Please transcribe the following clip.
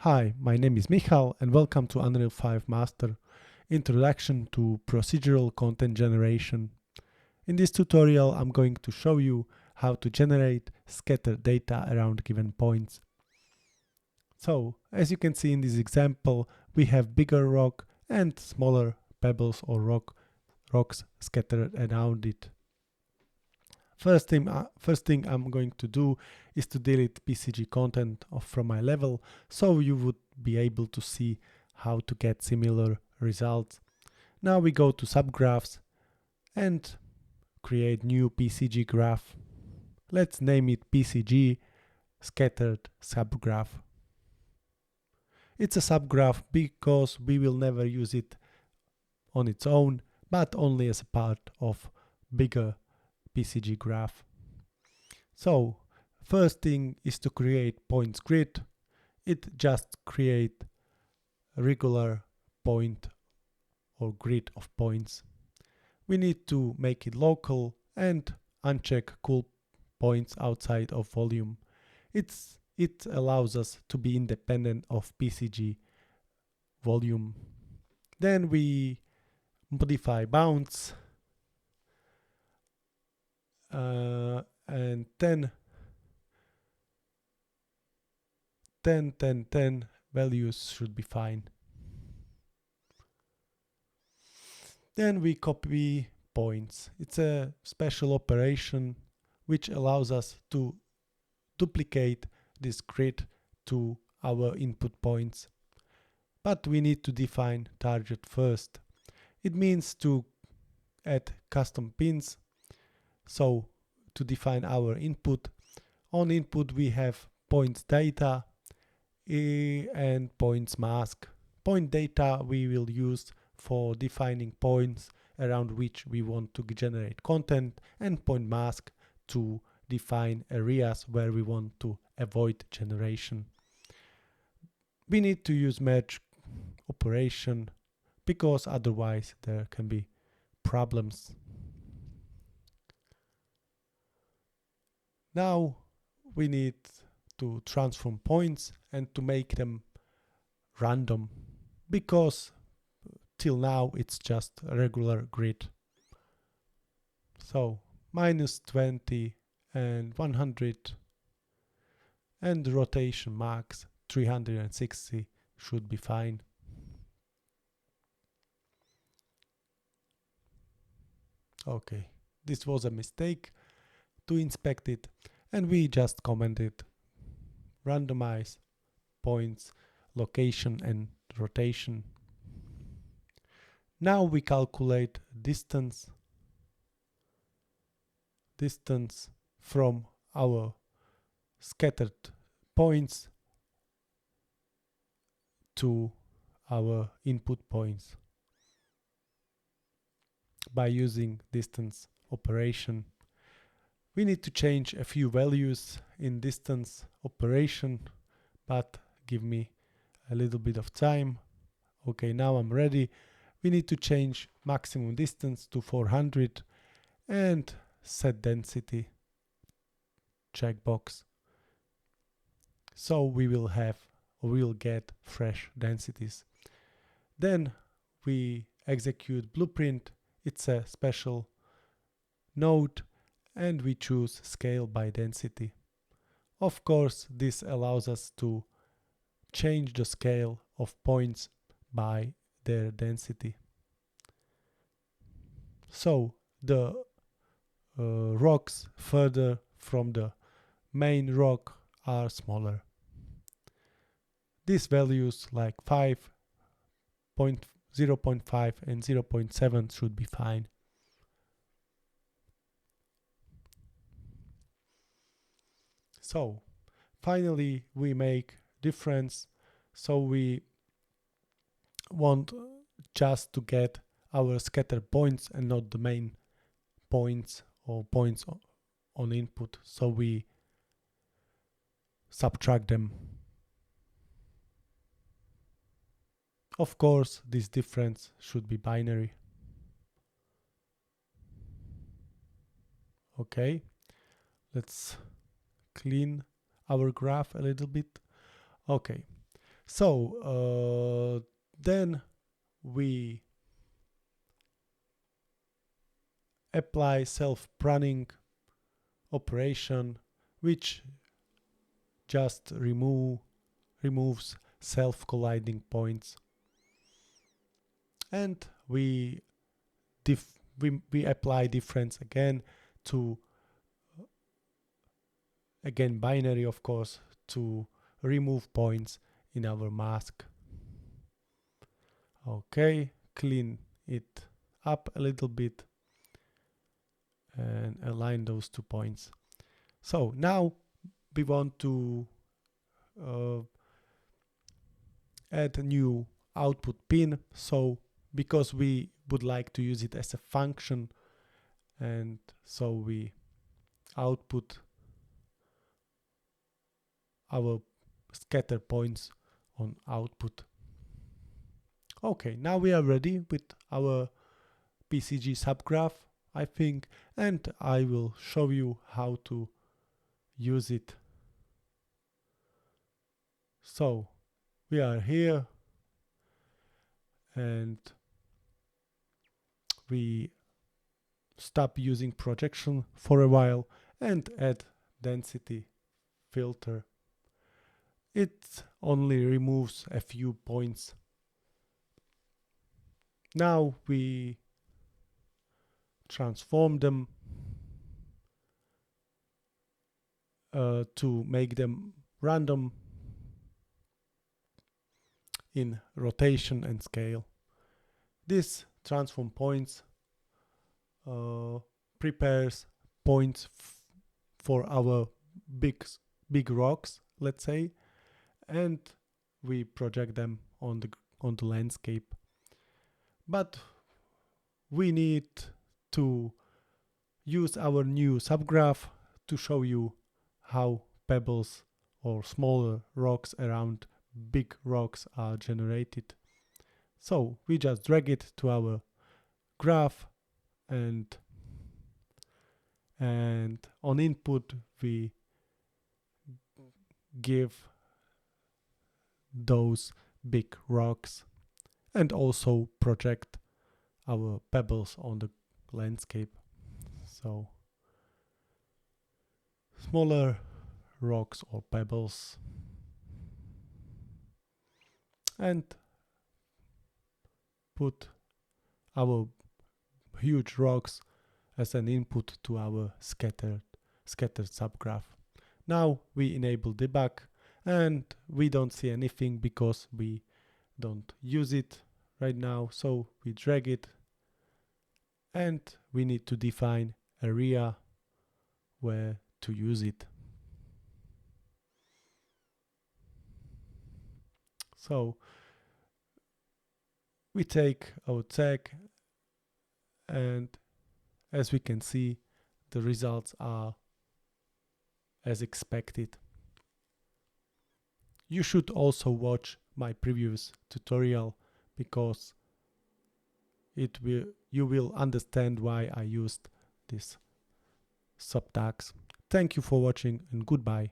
Hi, my name is Michal and welcome to Unreal5Master Introduction to Procedural Content Generation. In this tutorial I'm going to show you how to generate scattered data around given points. So, as you can see in this example, we have bigger rock and smaller pebbles or rocks scattered around it. First thing I'm going to do is to delete PCG content from my level, so you would be able to see how to get similar results. Now we go to subgraphs and create new PCG graph. Let's name it PCG scattered subgraph. It's a subgraph because we will never use it on its own, but only as a part of bigger PCG graph. So first thing is to create points grid. It just create a regular point or grid of points. We need to make it local and uncheck cool points outside of volume. It allows us to be independent of PCG volume. Then we modify bounds and 10 values should be fine. Then we copy points. It's a special operation which allows us to duplicate this grid to our input points. But we need to define target first. It means to add custom pins. So to define our input, on input we have points data and points mask. Point data we will use for defining points around which we want to generate content, and point mask to define areas where we want to avoid generation. We need to use merge operation because otherwise there can be problems. Now we need to transform points and to make them random, because till now it's just a regular grid. So -20 and 100 and rotation max 360 should be fine. Okay, this was a mistake. To inspect it, and we just commented randomize points, location and rotation. Now we calculate distance from our scattered points to our input points by using distance operation. We need to change a few values in distance operation, but give me a little bit of time. Okay, now I'm ready. We need to change maximum distance to 400 and set density checkbox. So we will get fresh densities. Then we execute blueprint. It's a special node, and we choose scale by density. Of course, this allows us to change the scale of points by their density. So the rocks further from the main rock are smaller. These values like 5, 0.5 and 0.7 should be fine. So finally we make difference. So we want just to get our scattered points and not the main points or points on input. So we subtract them. Of course, this difference should be binary. Okay, let's clean our graph a little bit. Okay, So then we apply self-pruning operation, which just removes self-colliding points, and we apply difference again to binary, of course, to remove points in our mask. Okay, clean it up a little bit and align those 2 points. So now we want to add a new output pin. So because we would like to use it as a function, and so we output our scatter points on output. Okay, now we are ready with our PCG subgraph, I think, and I will show you how to use it. So we are here and we stop using projection for a while and add density filter. It only removes a few points. Now we transform them to make them random in rotation and scale. This transform points prepares points for our big rocks, let's say, and we project them on the landscape. But we need to use our new subgraph to show you how pebbles or smaller rocks around big rocks are generated. So we just drag it to our graph, and on input we give those big rocks and also project our pebbles on the landscape. So smaller rocks or pebbles, and put our huge rocks as an input to our scattered subgraph. Now we enable debug and we don't see anything because we don't use it right now. So we drag it and we need to define area where to use it. So we take our tag, and as we can see, the results are as expected. You should also watch my previous tutorial because you will understand why I used this subtags. Thank you for watching and goodbye.